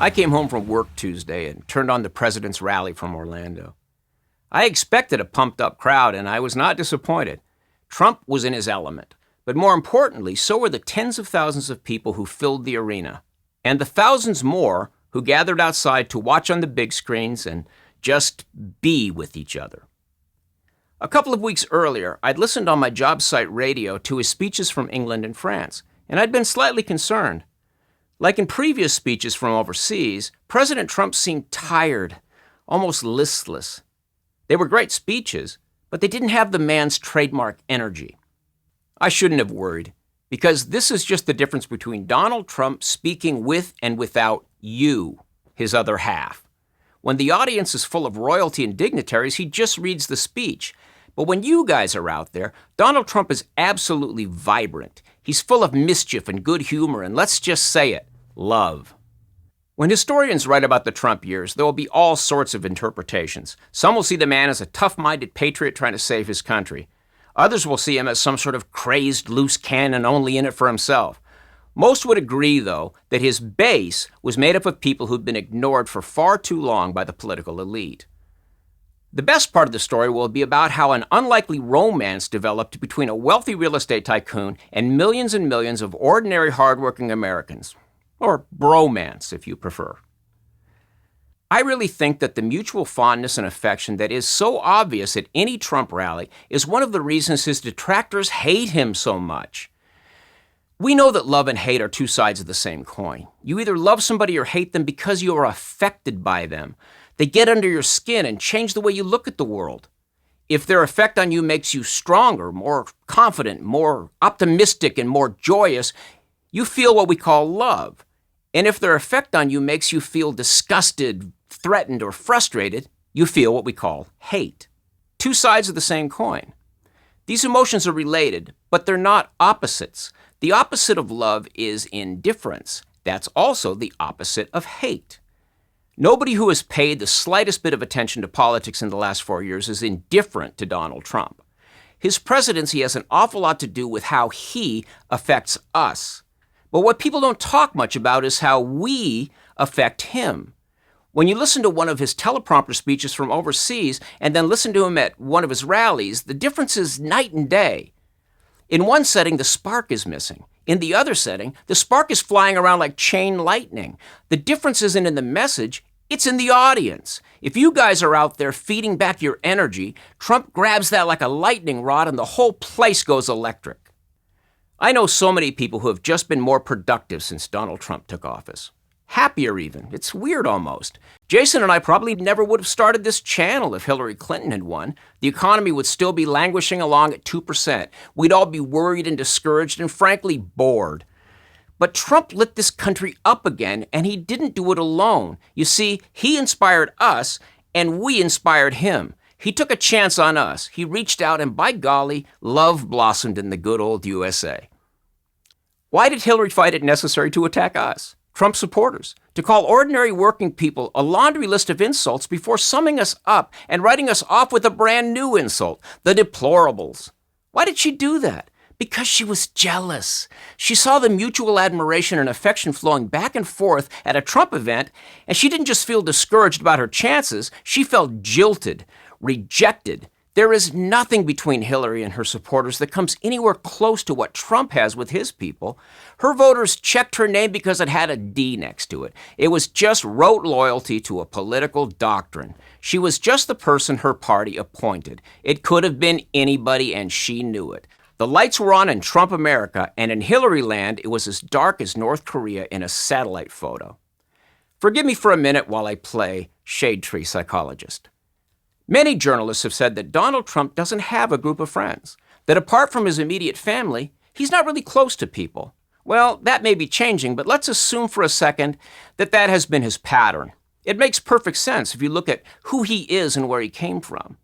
I came home from work Tuesday and turned on the president's rally from Orlando. I expected a pumped-up crowd, and I was not disappointed. Trump was in his element, but more importantly, so were the tens of thousands of people who filled the arena, and the thousands more who gathered outside to watch on the big screens and just be with each other. A couple of weeks earlier, I'd listened on my job site radio to his speeches from England and France, and I'd been slightly concerned. Like in previous speeches from overseas, President Trump seemed tired, almost listless. They were great speeches, but they didn't have the man's trademark energy. I shouldn't have worried, because this is just the difference between Donald Trump speaking with and without you, his other half. When the audience is full of royalty and dignitaries, he just reads the speech. But when you guys are out there, Donald Trump is absolutely vibrant. He's full of mischief and good humor, and let's just say it, love. When historians write about the Trump years, there will be all sorts of interpretations. Some will see the man as a tough-minded patriot trying to save his country. Others will see him as some sort of crazed loose cannon only in it for himself. Most would agree, though, that his base was made up of people who'd been ignored for far too long by the political elite. The best part of the story will be about how an unlikely romance developed between a wealthy real estate tycoon and millions of ordinary hardworking Americans. Or bromance, if you prefer. I really think that the mutual fondness and affection that is so obvious at any Trump rally is one of the reasons his detractors hate him so much. We know that love and hate are two sides of the same coin. You either love somebody or hate them because you are affected by them. They get under your skin and change the way you look at the world. If their effect on you makes you stronger, more confident, more optimistic, and more joyous, you feel what we call love. And if their effect on you makes you feel disgusted, threatened, or frustrated, you feel what we call hate. Two sides of the same coin. These emotions are related, but they're not opposites. The opposite of love is indifference. That's also the opposite of hate. Nobody who has paid the slightest bit of attention to politics in the last 4 years is indifferent to Donald Trump. His presidency has an awful lot to do with how he affects us. But what people don't talk much about is how we affect him. When you listen to one of his teleprompter speeches from overseas and then listen to him at one of his rallies, the difference is night and day. In one setting, the spark is missing. In the other setting, the spark is flying around like chain lightning. The difference isn't in the message, it's in the audience. If you guys are out there feeding back your energy, Trump grabs that like a lightning rod and the whole place goes electric. I know so many people who have just been more productive since Donald Trump took office. Happier even. It's weird almost. Jason and I probably never would have started this channel if Hillary Clinton had won. The economy would still be languishing along at 2%. We'd all be worried and discouraged and frankly bored. But Trump lit this country up again, and he didn't do it alone. You see, he inspired us, and we inspired him. He took a chance on us. He reached out, and by golly, love blossomed in the good old USA. Why did Hillary find it necessary to attack us, Trump supporters, to call ordinary working people a laundry list of insults before summing us up and writing us off with a brand new insult, the deplorables? Why did she do that? Because she was jealous. She saw the mutual admiration and affection flowing back and forth at a Trump event, and she didn't just feel discouraged about her chances, she felt jilted, rejected. There is nothing between Hillary and her supporters that comes anywhere close to what Trump has with his people. Her voters checked her name because it had a D next to it. It was just rote loyalty to a political doctrine. She was just the person her party appointed. It could have been anybody, and she knew it. The lights were on in TrumpAmerica, and in Hillary land, it was as dark as North Korea in a satellite photo. Forgive me for a minute while I play Shade Tree Psychologist. Many journalists have said that Donald Trump doesn't have a group of friends, that apart from his immediate family, he's not really close to people. Well, that may be changing, but let's assume for a second that that has been his pattern. It makes perfect sense if you look at who he is and where he came from.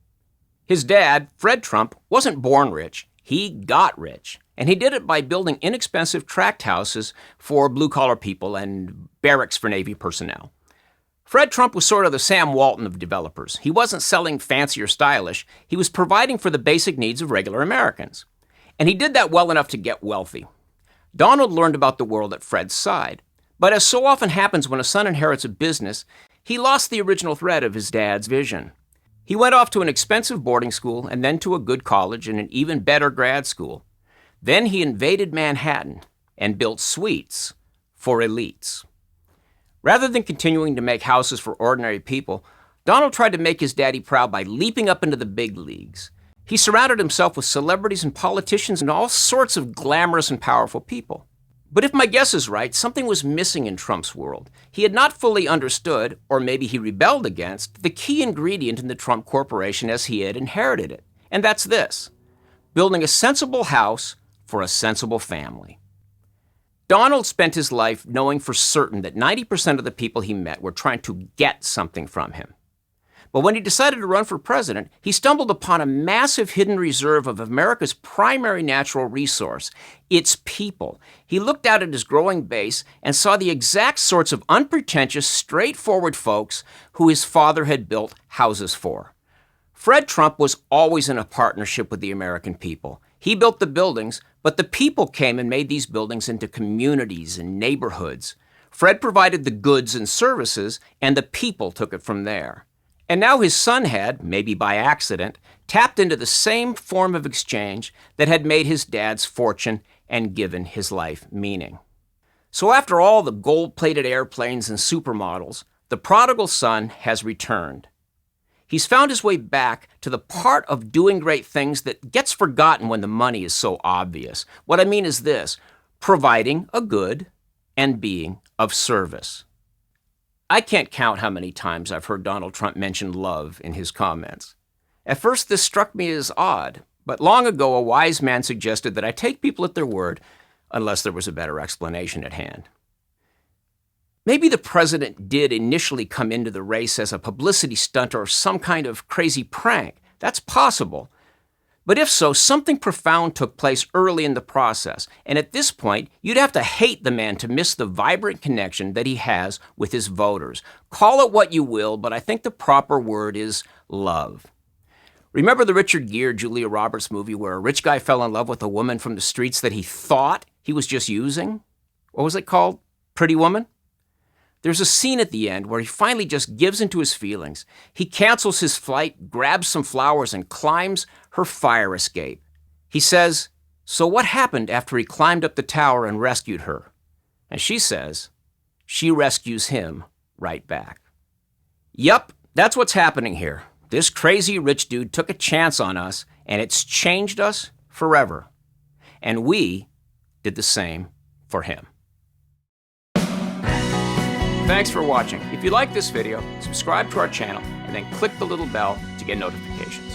His dad, Fred Trump, wasn't born rich. He got rich, and he did it by building inexpensive tract houses for blue-collar people and barracks for Navy personnel. Fred Trump was sort of the Sam Walton of developers. He wasn't selling fancy or stylish. He was providing for the basic needs of regular Americans. And he did that well enough to get wealthy. Donald learned about the world at Fred's side. But as so often happens when a son inherits a business, he lost the original thread of his dad's vision. He went off to an expensive boarding school and then to a good college and an even better grad school. Then he invaded Manhattan and built suites for elites. Rather than continuing to make houses for ordinary people, Donald tried to make his daddy proud by leaping up into the big leagues. He surrounded himself with celebrities and politicians and all sorts of glamorous and powerful people. But if my guess is right, something was missing in Trump's world. He had not fully understood, or maybe he rebelled against, the key ingredient in the Trump Corporation as he had inherited it. And that's this: building a sensible house for a sensible family. Donald spent his life knowing for certain that 90% of the people he met were trying to get something from him. But when he decided to run for president, he stumbled upon a massive hidden reserve of America's primary natural resource, its people. He looked out at his growing base and saw the exact sorts of unpretentious, straightforward folks who his father had built houses for. Fred Trump was always in a partnership with the American people. He built the buildings, but the people came and made these buildings into communities and neighborhoods. Fred provided the goods and services, and the people took it from there. And now his son had, maybe by accident, tapped into the same form of exchange that had made his dad's fortune and given his life meaning. So after all the gold-plated airplanes and supermodels, the prodigal son has returned. He's found his way back to the part of doing great things that gets forgotten when the money is so obvious. What I mean is this: providing a good and being of service. I can't count how many times I've heard Donald Trump mention love in his comments. At first, this struck me as odd, but long ago a wise man suggested that I take people at their word unless there was a better explanation at hand. Maybe the president did initially come into the race as a publicity stunt or some kind of crazy prank. That's possible. But if so, something profound took place early in the process, and at this point, you'd have to hate the man to miss the vibrant connection that he has with his voters. Call it what you will, but I think the proper word is love. Remember the Richard Gere, Julia Roberts movie where a rich guy fell in love with a woman from the streets that he thought he was just using? What was it called? Pretty Woman? There's a scene at the end where he finally just gives into his feelings. He cancels his flight, grabs some flowers, and climbs her fire escape. He says, "So what happened after he climbed up the tower and rescued her?" And she says, she rescues him right back. Yup, that's what's happening here. This crazy rich dude took a chance on us, and it's changed us forever. And we did the same for him. Thanks for watching. If you like this video, subscribe to our channel and then click the little bell to get notifications.